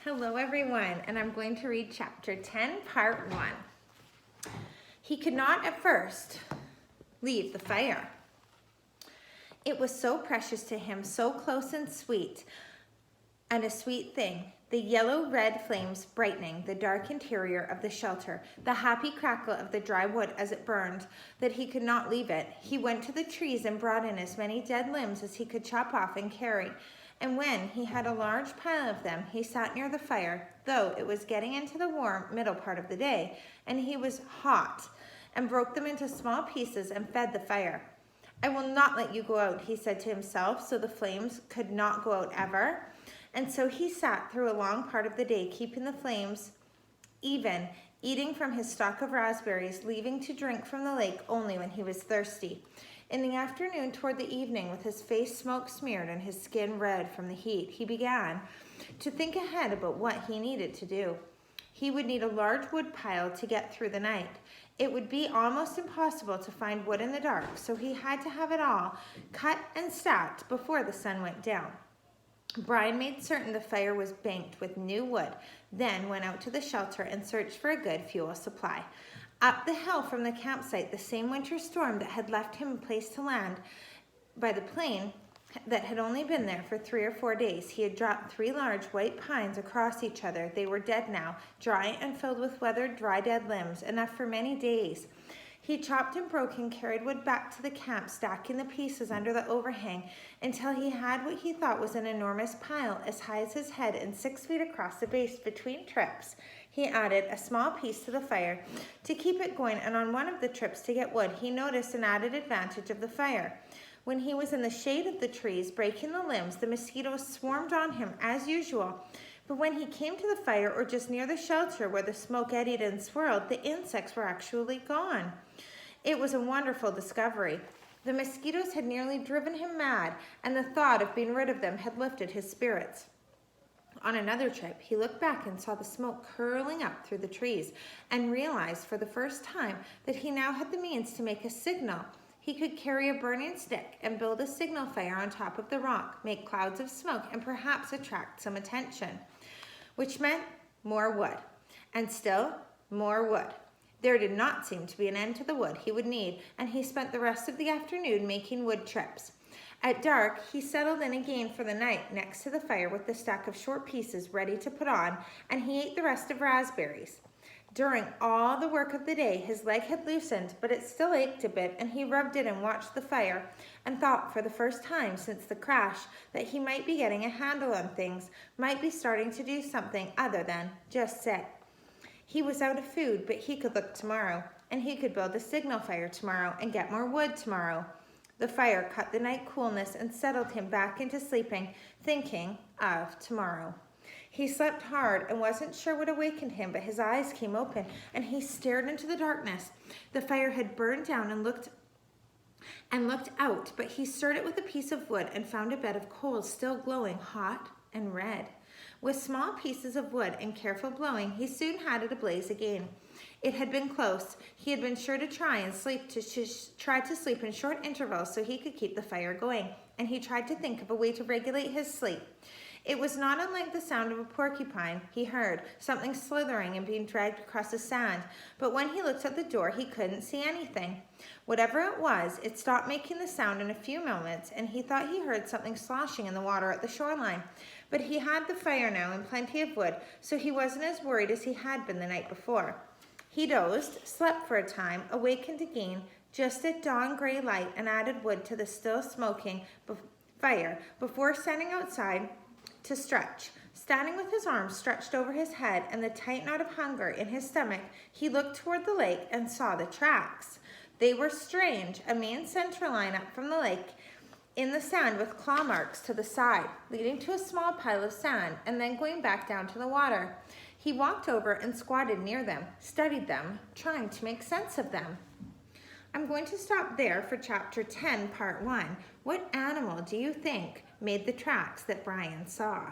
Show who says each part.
Speaker 1: Hello everyone, and I'm going to read chapter 10, part 1. He could not at first leave the fire. It was so precious to him, so close and sweet, and a sweet thing. The yellow-red flames brightening the dark interior of the shelter, the happy crackle of the dry wood as it burned, that he could not leave it. He went to the trees and brought in as many dead limbs as he could chop off and carry. And when he had a large pile of them, he sat near the fire, though it was getting into the warm middle part of the day, and he was hot, and broke them into small pieces and fed the fire. I will not let you go out, he said to himself, so the flames could not go out ever. And so he sat through a long part of the day, keeping the flames even, eating from his stock of raspberries, leaving to drink from the lake only when he was thirsty. In the afternoon, toward the evening, with his face smoke-smeared and his skin red from the heat, he began to think ahead about what he needed to do. He would need a large wood pile to get through the night. It would be almost impossible to find wood in the dark, so he had to have it all cut and stacked before the sun went down. Brian made certain the fire was banked with new wood, then went out to the shelter and searched for a good fuel supply. Up the hill from the campsite, the same winter storm that had left him a place to land by the plane that had only been there for 3 or 4 days. He had dropped 3 large white pines across each other. They were dead now, dry and filled with weathered, dry, dead limbs, enough for many days. He chopped and broke and carried wood back to the camp, stacking the pieces under the overhang until he had what he thought was an enormous pile as high as his head and 6 feet across the base. Between trips, he added a small piece to the fire to keep it going, and on one of the trips to get wood, he noticed an added advantage of the fire. When he was in the shade of the trees, breaking the limbs, the mosquitoes swarmed on him as usual. But when he came to the fire or just near the shelter where the smoke eddied and swirled, the insects were actually gone. It was a wonderful discovery. The mosquitoes had nearly driven him mad, and the thought of being rid of them had lifted his spirits. On another trip, he looked back and saw the smoke curling up through the trees and realized for the first time that he now had the means to make a signal. He could carry a burning stick and build a signal fire on top of the rock, make clouds of smoke, and perhaps attract some attention, which meant more wood, and still more wood. There did not seem to be an end to the wood he would need, and he spent the rest of the afternoon making wood trips. At dark, he settled in again for the night next to the fire with the stack of short pieces ready to put on, and he ate the rest of raspberries. During all the work of the day, his leg had loosened, but it still ached a bit, and he rubbed it and watched the fire and thought for the first time since the crash that he might be getting a handle on things, might be starting to do something other than just sit. He was out of food, but he could look tomorrow, and he could build a signal fire tomorrow and get more wood tomorrow. The fire cut the night coolness and settled him back into sleeping, thinking of tomorrow. He slept hard and wasn't sure what awakened him, but his eyes came open, and he stared into the darkness. The fire had burned down and looked out, but he stirred it with a piece of wood and found a bed of coals still glowing hot and red. With small pieces of wood and careful blowing, he soon had it ablaze again. It had been close. He had been sure to try to sleep in short intervals so he could keep the fire going, and he tried to think of a way to regulate his sleep. It was not unlike the sound of a porcupine. He heard something slithering and being dragged across the sand, but when he looked at the door, he couldn't see anything. Whatever it was, it stopped making the sound in a few moments, and he thought he heard something sloshing in the water at the shoreline. But he had the fire now and plenty of wood, so he wasn't as worried as he had been the night before. He dozed, slept for a time, awakened again just at dawn gray light, and added wood to the still smoking fire before standing outside to stretch. Standing with his arms stretched over his head and the tight knot of hunger in his stomach, he looked toward the lake and saw the tracks. They were strange, a main center line up from the lake in the sand with claw marks to the side, leading to a small pile of sand and then going back down to the water. He walked over and squatted near them, studied them, trying to make sense of them. I'm going to stop there for chapter 10, part 1. What animal do you think made the tracks that Brian saw?